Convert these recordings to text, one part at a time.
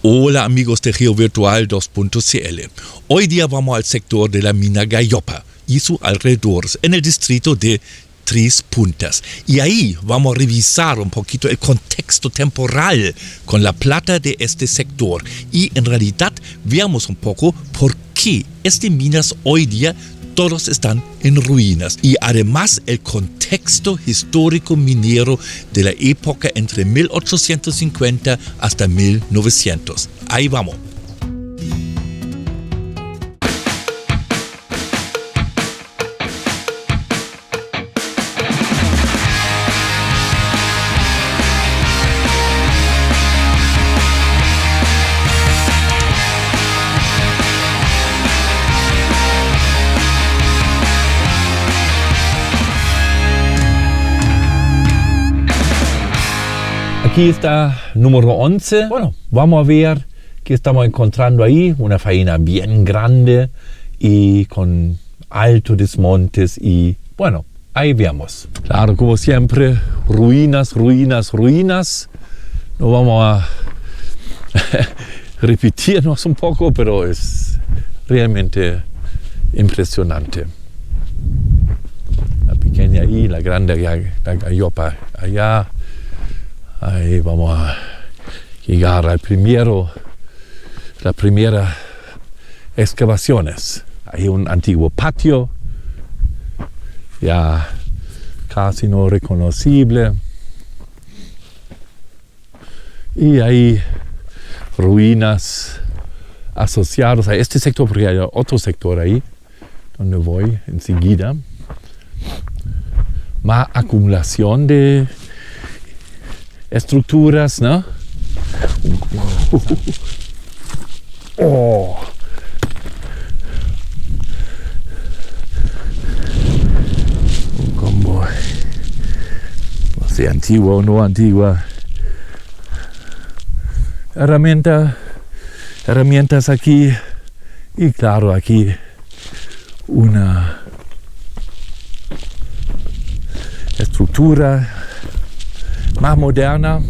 Hola amigos de GeoVirtual 2.cl. Hoy día vamos al sector de la mina Gallopa y sus alrededores en el distrito de Tres Puntas. Y ahí vamos a revisar un poquito el contexto temporal con la plata de este sector. Y en realidad veamos un poco por qué estas minas hoy día todos están en ruinas. Y además el contexto histórico minero de la época entre 1850 hasta 1900. Ahí vamos. Aquí está número 11. Bueno, vamos a ver qué estamos encontrando ahí. Una faena bien grande y con altos desmontes y bueno, ahí vemos. Claro, como siempre, ruinas. No vamos a repetirnos un poco, pero es realmente impresionante. La pequeña ahí, la grande, la Gallopa allá. Ahí vamos a llegar la primera excavaciones. Hay un antiguo patio, ya casi no reconocible. Y hay ruinas asociadas a este sector, porque hay otro sector ahí, donde voy enseguida. Más acumulación de estructuras, ¿no? Oh. Un combo. No sé, antigua o no antigua. Herramientas aquí. Y claro, aquí una estructura más moderna.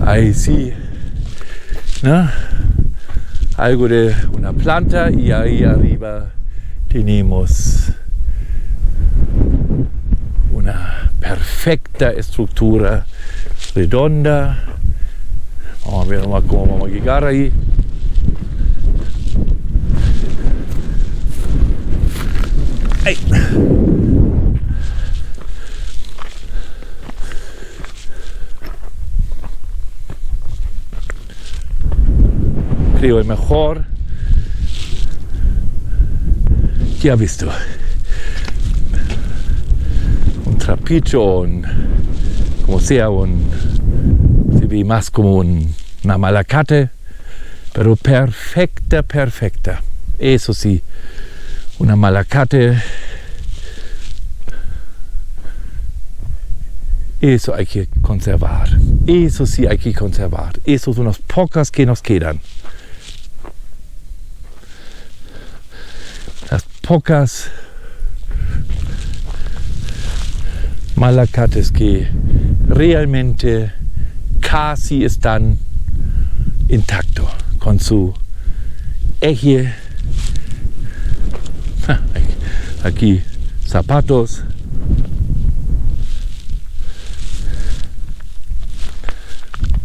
Ahí sí, ¿no? Algo de una planta y ahí arriba tenemos una perfecta estructura redonda. Vamos a ver nomás cómo vamos a llegar ahí. ¡Ay! Creo el mejor que ha visto. Un trapicho, como sea, se ve más como una malacate, pero perfecta. Eso sí, una malacate. Eso hay que conservar. Eso sí hay que conservar. Esos son las pocas que nos quedan. Las pocas malacates que realmente casi están intactos con su eje. Aquí zapatos.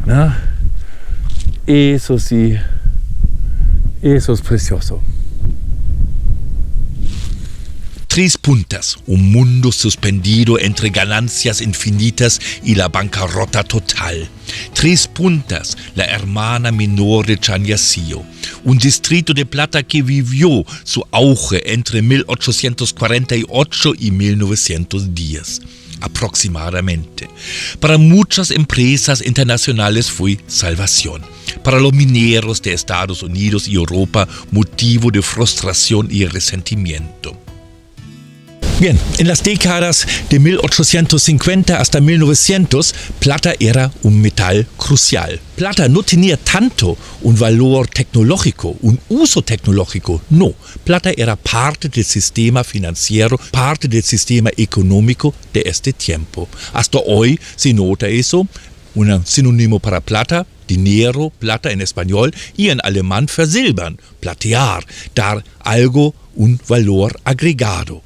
¿No? Eso sí, eso es precioso. Tres Puntas, un mundo suspendido entre ganancias infinitas y la bancarrota total. Tres Puntas, la hermana menor de Chañarcillo, un distrito de plata que vivió su auge entre 1848 y 1910. Aproximadamente. Para muchas empresas internacionales fue salvación. Para los mineros de Estados Unidos y Europa, motivo de frustración y resentimiento. Bien, en las décadas de 1850 hasta 1900, plata era un metal crucial. Plata no tenía tanto un valor tecnológico, un uso tecnológico, no. Plata era parte del sistema financiero, parte del sistema económico de este tiempo. Hasta hoy se nota eso. un sinónimo para plata, dinero, plata en español, y en alemán versilbern, platear, dar algo un valor agregado.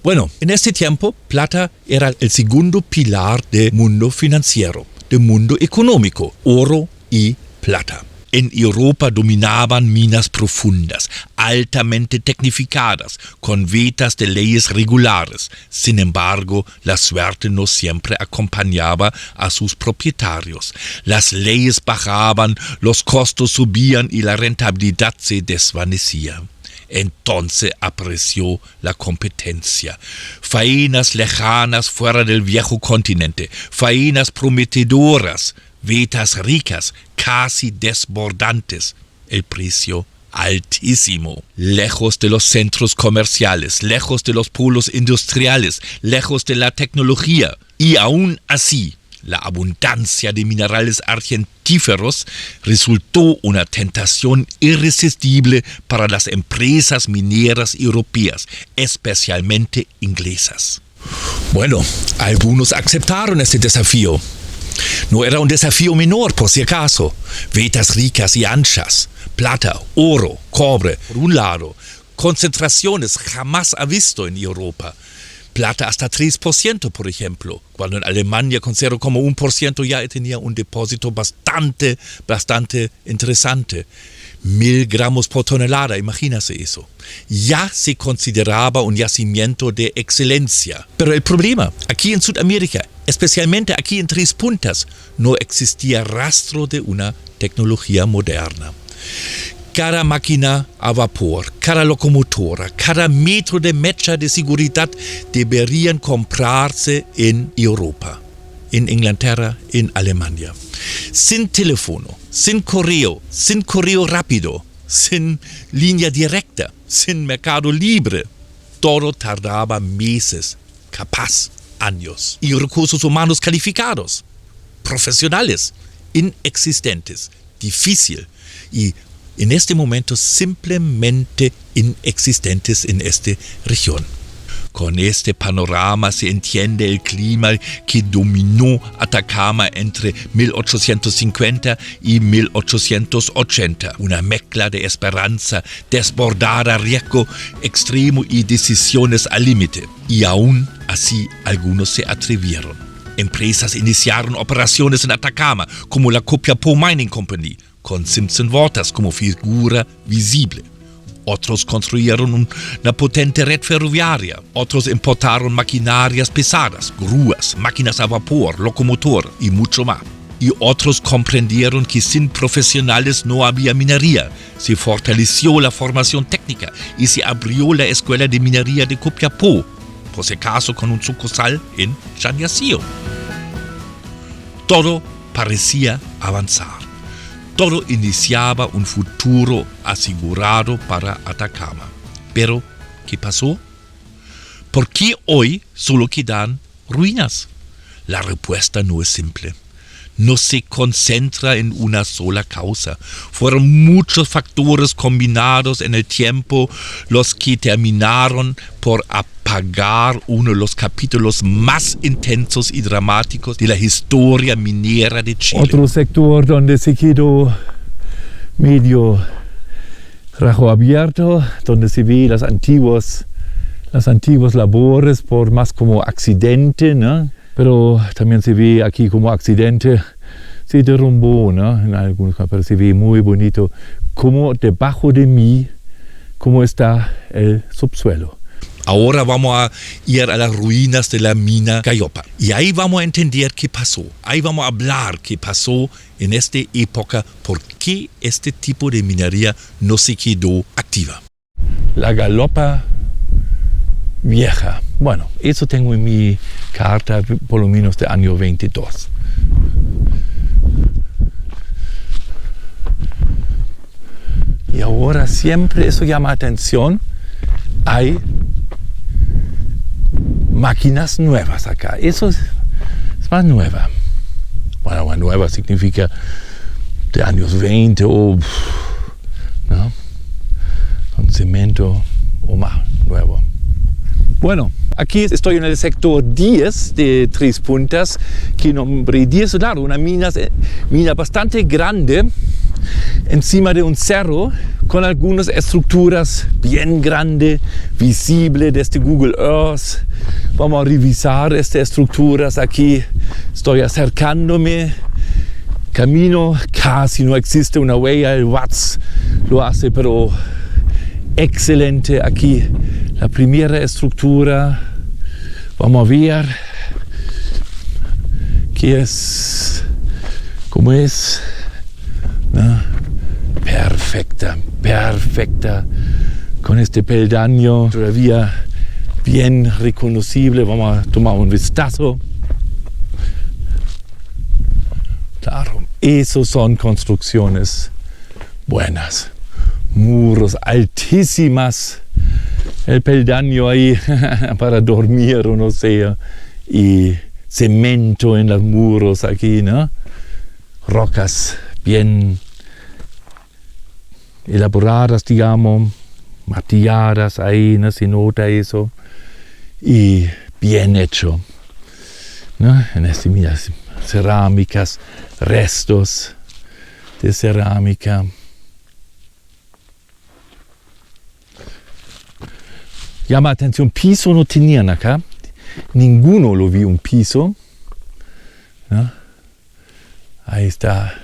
Bueno, en este tiempo, plata era el segundo pilar del mundo financiero, del mundo económico, oro y plata. En Europa dominaban minas profundas, altamente tecnificadas, con vetas de leyes regulares. Sin embargo, la suerte no siempre acompañaba a sus propietarios. Las leyes bajaban, los costos subían y la rentabilidad se desvanecía. Entonces apareció la competencia. Faenas lejanas fuera del viejo continente, faenas prometedoras, vetas ricas, casi desbordantes, el precio altísimo, lejos de los centros comerciales, lejos de los polos industriales, lejos de la tecnología. Y aún así, la abundancia de minerales argentíferos resultó una tentación irresistible para las empresas mineras europeas, especialmente inglesas. Bueno, algunos aceptaron este desafío. No era un desafío menor, por si acaso. Vetas ricas y anchas, plata, oro, cobre, por un lado, concentraciones jamás ha visto en Europa. Plata hasta 3%, por ejemplo, cuando en Alemania con 0,1% ya tenía un depósito bastante interesante. 1000 gramos por tonelada, imagínese eso. Ya se consideraba un yacimiento de excelencia. Pero el problema, aquí en Sudamérica, especialmente aquí en Tres Puntas, no existía rastro de una tecnología moderna. Cada máquina a vapor, cada locomotora, cada metro de mecha de seguridad deberían comprarse en Europa, en Inglaterra, en Alemania. Sin teléfono, sin correo rápido, sin línea directa, sin mercado libre. Todo tardaba meses, capaz años. Y recursos humanos calificados, profesionales, inexistentes, difícil y en este momento simplemente inexistentes en esta región. Con este panorama se entiende el clima que dominó Atacama entre 1850 y 1880. Una mezcla de esperanza, desbordada riesgo extremo y decisiones al límite. Y aún así algunos se atrevieron. Empresas iniciaron operaciones en Atacama, como la Copiapó Mining Company, con Simpson Waters como figura visible. Otros construyeron una potente red ferroviaria. Otros importaron maquinarias pesadas, grúas, máquinas a vapor, locomotor y mucho más. Y otros comprendieron que sin profesionales no había minería. Se fortaleció la formación técnica y se abrió la Escuela de Minería de Copiapó, por si acaso con un sucursal en Chañarcillo. Todo parecía avanzar. Todo iniciaba un futuro asegurado para Atacama. Pero, ¿qué pasó? ¿Por qué hoy solo quedan ruinas? La respuesta no es simple. No se concentra en una sola causa. Fueron muchos factores combinados en el tiempo los que terminaron por apagar uno de los capítulos más intensos y dramáticos de la historia minera de Chile. Otro sector donde se quedó medio rajo abierto, donde se ve las antiguas labores por más como accidente, ¿no? Pero también se ve aquí como accidente, se derrumbó, ¿no? En algunos casos, pero se ve muy bonito como debajo de mí, cómo está el subsuelo. Ahora vamos a ir a las ruinas de la mina Gallopa y ahí vamos a entender qué pasó. Ahí vamos a hablar qué pasó en esta época, por qué este tipo de minería no se quedó activa. La Gallopa vieja. Bueno, eso tengo en mi carta por lo menos de año 22. Y ahora siempre eso llama atención. Hay máquinas nuevas acá. Eso es más nueva. Bueno, más nueva significa de años 20 o ¿no? Con cemento o más nuevo. Bueno, Aquí estoy en el sector 10 de Tres Puntas, que nombré 10, claro, una mina bastante grande, encima de un cerro, con algunas estructuras bien grandes, visibles desde Google Earth. Vamos a revisar estas estructuras aquí. Estoy acercándome. Camino, casi no existe una huella, el Watts lo hace, pero excelente aquí. La primera estructura, vamos a ver qué es, cómo es. ¿No? Perfecta, perfecta. Con este peldaño todavía bien reconocible. Vamos a tomar un vistazo. Claro, esos son construcciones buenas. Muros altísimas. El peldaño ahí para dormir o no sé. Y cemento en los muros aquí, ¿no? Rocas bien elaboradas, digamos, matilladas ahí, ¿no? Se nota eso. Y bien hecho, ¿no? En este, mira, cerámicas, restos de cerámica. Llama la atención, piso no tenían acá. Ninguno lo vi un piso, ¿no? Ahí está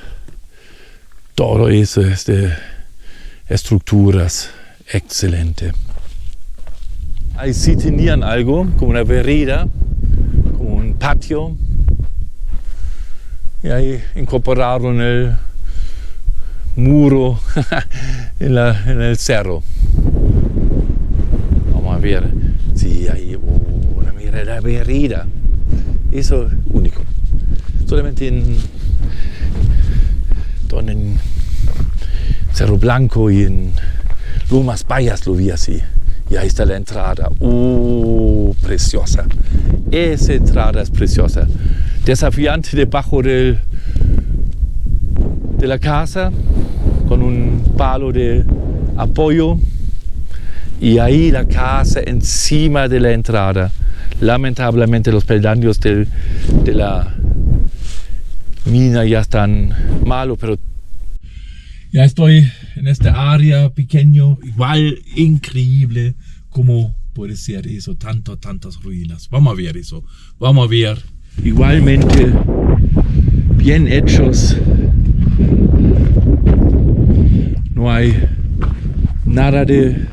todo eso, estructuras, excelente. Ahí sí tenían algo, como una vereda, como un patio. Y ahí incorporaron el muro en el cerro. Vamos a ver. Sí, ahí, mira la vereda. Eso es único. Solamente en Cerro Blanco y en Lomas Bayas lo vi así. Y ahí está la entrada. Preciosa. Esa entrada es preciosa. Desafiante debajo de la casa, con un palo de apoyo. Y ahí la casa encima de la entrada. Lamentablemente los peldaños de la mina ya están malos, pero ya estoy en esta área pequeño, igual increíble como puede ser eso, tantas ruinas. Vamos a ver eso, vamos a ver. Igualmente bien hechos, no hay nada de,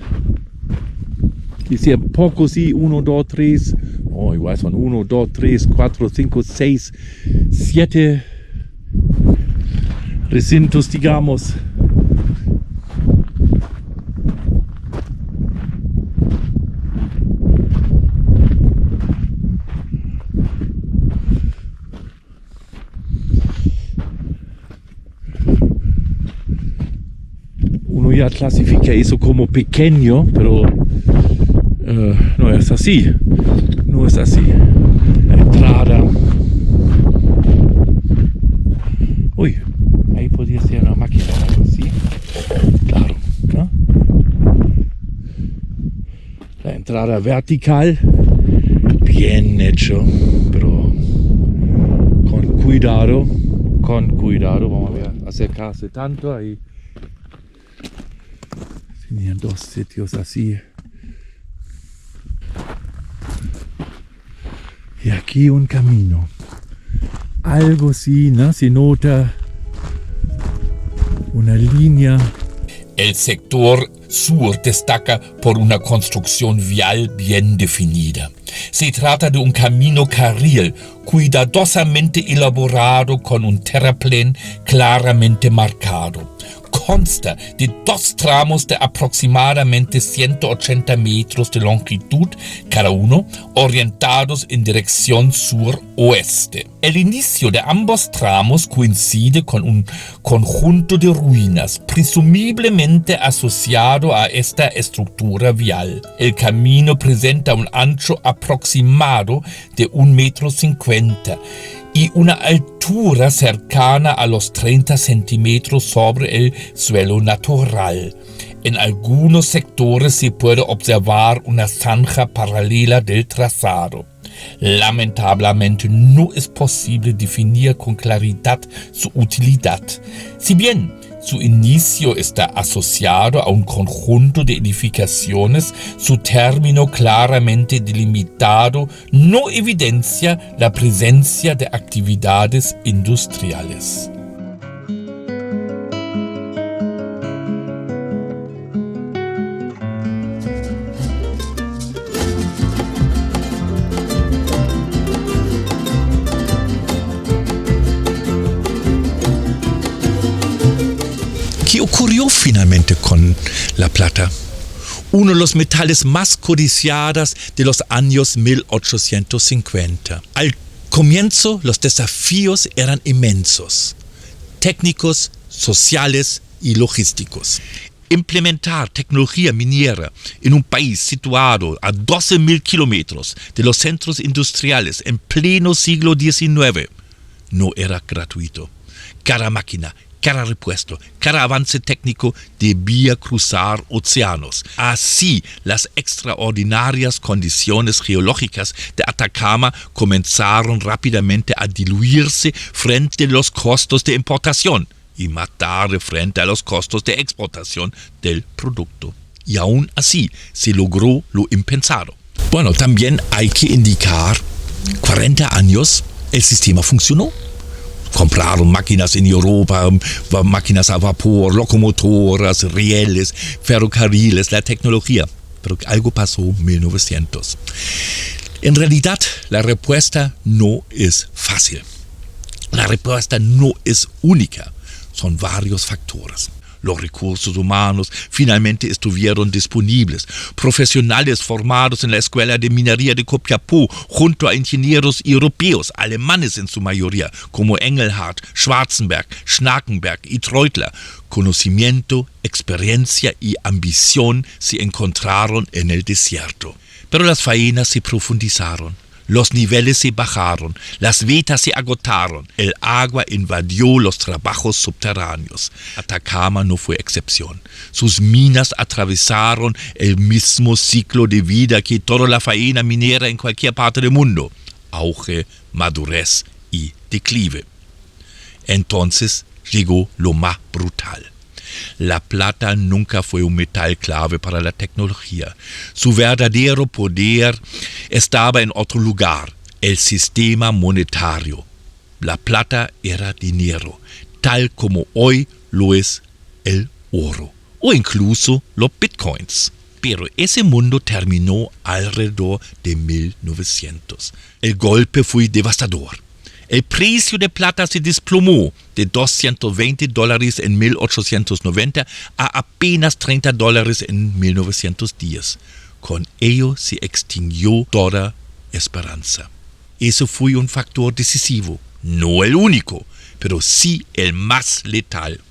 quisiera poco, sí, 1, 2, 3, igual son 1, 2, 3, 4, 5, 6, 7 recintos, digamos. Uno ya clasifica eso como pequeño, pero no es así. No es así. La entrada. Uy, ahí podría ser una máquina o algo así. Claro, ¿no? La entrada vertical, bien hecho, pero con cuidado. Vamos a ver, acercarse tanto ahí. Tenían dos sitios así. Y aquí un camino. Algo así, ¿no? Se nota una línea. El sector sur destaca por una construcción vial bien definida. Se trata de un camino carril cuidadosamente elaborado con un terraplén claramente marcado. Consta de 2 tramos de aproximadamente 180 metros de longitud cada uno, orientados en dirección sur-oeste. El inicio de ambos tramos coincide con un conjunto de ruinas, presumiblemente asociado a esta estructura vial. El camino presenta un ancho aproximado de 1,50 m y una altura cercana a los 30 centímetros sobre el suelo natural. En algunos sectores se puede observar una zanja paralela del trazado. Lamentablemente no es posible definir con claridad su utilidad. Si bien su inicio está asociado a un conjunto de edificaciones, su término claramente delimitado no evidencia la presencia de actividades industriales. ¿Qué ocurrió finalmente con la plata? Uno de los metales más codiciados de los años 1850. Al comienzo los desafíos eran inmensos, técnicos, sociales y logísticos. Implementar tecnología minera en un país situado a 12.000 kilómetros de los centros industriales en pleno siglo XIX no era gratuito. Cada máquina, cada repuesto, cada avance técnico debía cruzar océanos. Así, las extraordinarias condiciones geológicas de Atacama comenzaron rápidamente a diluirse frente a los costos de importación y más tarde frente a los costos de exportación del producto. Y aún así se logró lo impensado. Bueno, también hay que indicar, 40 años el sistema funcionó. Compraron máquinas en Europa, máquinas a vapor, locomotoras, rieles, ferrocarriles, la tecnología. Pero algo pasó en 1900. En realidad, la respuesta no es fácil. La respuesta no es única. Son varios factores. Los recursos humanos finalmente estuvieron disponibles. Profesionales formados en la Escuela de Minería de Copiapó junto a ingenieros europeos, alemanes en su mayoría, como Engelhardt, Schwarzenberg, Schnakenberg y Treutler. Conocimiento, experiencia y ambición se encontraron en el desierto. Pero las faenas se profundizaron. Los niveles se bajaron, las vetas se agotaron, el agua invadió los trabajos subterráneos. Atacama no fue excepción. Sus minas atravesaron el mismo ciclo de vida que toda la faena minera en cualquier parte del mundo: auge, madurez y declive. Entonces llegó lo más brutal. La plata nunca fue un metal clave para la tecnología. Su verdadero poder estaba en otro lugar, el sistema monetario. La plata era dinero, tal como hoy lo es el oro, o incluso los bitcoins. Pero ese mundo terminó alrededor de 1900. El golpe fue devastador. El precio de plata se desplomó de $220 en 1890 a apenas $30 en 1910. Con ello se extinguió toda esperanza. Eso fue un factor decisivo, no el único, pero sí el más letal.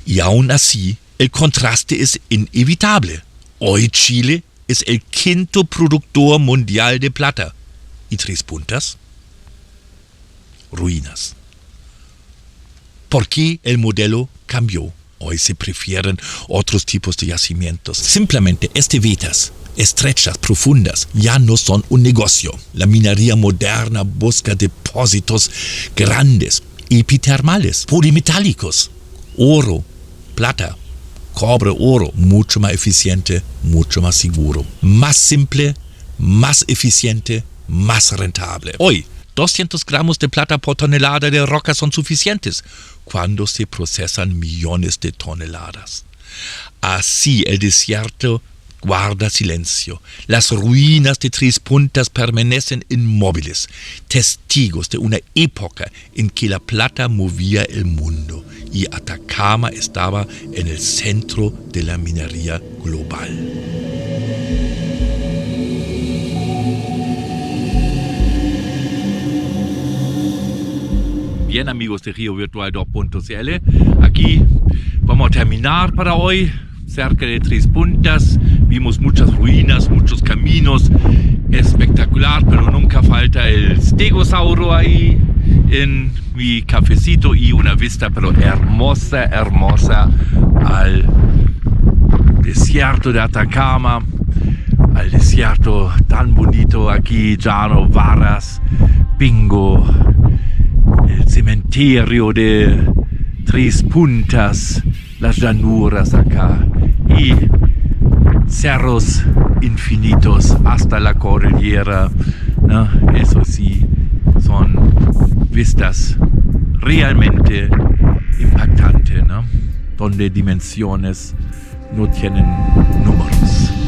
Y aún así, el contraste es inevitable. Hoy Chile es el quinto productor mundial de plata. ¿Y 3 puntas? Ruinas. ¿Por qué el modelo cambió? Hoy se prefieren otros tipos de yacimientos. Simplemente vetas estrechas, profundas, ya no son un negocio. La minería moderna busca depósitos grandes, epitermales, polimetálicos, oro, plata, cobre, oro, mucho más eficiente, mucho más seguro, más simple, más eficiente, más rentable. Hoy, 200 gramos de plata por tonelada de roca son suficientes cuando se procesan millones de toneladas. Así el desierto guarda silencio. Las ruinas de 3 puntas permanecen inmóviles, testigos de una época en que la plata movía el mundo y Atacama estaba en el centro de la minería global. Bien, amigos de RioVirtual2.cl, aquí vamos a terminar para hoy, cerca de 3 puntas. Vimos muchas ruinas, muchos caminos, espectacular, pero nunca falta el stegosauro ahí, en mi cafecito y una vista pero hermosa, hermosa al desierto de Atacama, al desierto tan bonito aquí, Llano Varas, Pingo, el cementerio de Tres Puntas, las llanuras acá y cerros infinitos hasta la cordillera, ¿no? Eso sí, son vistas realmente impactantes, ¿no? Donde dimensiones no tienen números.